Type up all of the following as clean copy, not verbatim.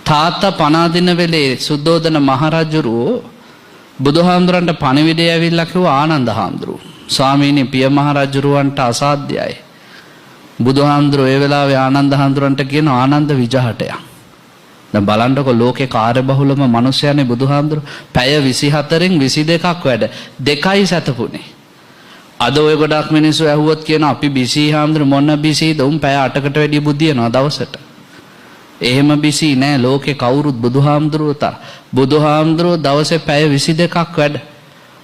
තාත්තා පණ අදින වෙලේ සුද්ධෝදන මහරජුරෝ බුදුහාමුදුරන්ට පණිවිඩය ඇවිල්ලා කිව්වා ආනන්ද හාමුදුරුවෝ ස්වාමීනි පිය මහරජුරවන්ට අසාධ්‍යයි. බුදුහාමුදුරුවෝ ඒ වෙලාවේ ආනන්ද හාමුදුරන්ට කියන ආනන්ද විජහටයක්. දැන් බලන්නකො ලෝකේ කාර්යබහුලම මිනිස්යානේ බුදුහාමුදුරුවෝ පැය 24න් 22ක් වැඩ දෙකයි සැතපුනේ. අද ඔය ගොඩක් මිනිස්සු ඇහුවොත් කියන අපි බිසි හාමුදුරුවෝ මොන බිසිද උන් පැය 8කට වැඩි බුදියනවා දවසට. එහෙම බිසි නෑ ලෝකේ කවුරුත් බුදුහාමුදුරුවෝ දවසේ පැය 22ක් වැඩ.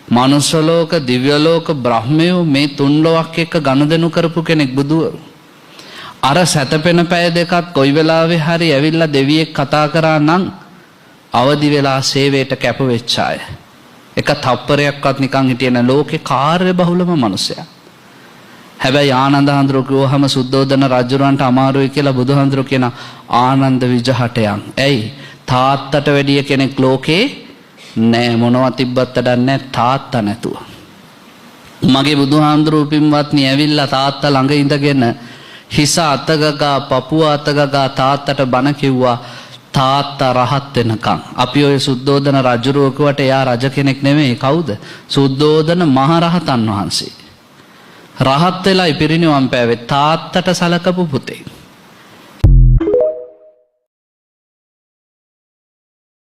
මනුස්ස ලෝක, දිව්‍ය ලෝක, බ්‍රහ්මයෝ මේ තුන් ලෝකයක් එක්ක ගනුදෙනු කරපු කෙනෙක් බුදුවරු. අර සැතපෙන පැය දෙකත් කොයි වෙලාවෙ හරි ඇවිල්ලා දෙවියෙක් කතා කරා නම් අවදි වෙලා සේවයට කැප වෙච්ච අය. එක තප්පරයක්වත් නිකන් හිටියේ නැ ලෝකේ කාර්ය බහුලම මිනිසයා. හැබැයි ආනන්ද හාමුදුරුවෝ කිව්වහම සුද්ධෝදන රජුරවන්ට අමාරුයි කියලා බුදුහාමුදුරුවෝ කියන ආනන්ද විජහටයන්. ඇයි? තාත්තට වැඩිය කෙනෙක් ලෝකේ නෑ මොනවා තිබ්බත් දන්නේ තාත්තා නැතුව. මගේ බුදුහාමුදුරුවෝ පින්වත්නි ඇවිල්ලා තාත්තා ළඟ ඉඳගෙන හිස අතගගා පපුව අතගගා තාත්තට බණ කිව්වා තාත්තා රහත් වෙනකම්. අපි ඔය සුද්ධෝදන රජුරෝ කිව්වට එයා රජ කෙනෙක් නෙමෙයි කවුද? සුද්ධෝදන මහරහතන් වහන්සේ. රහත් වෙලා ඉපිරිනිවන් පෑවේ තාත්තට සලකපු පුතේ.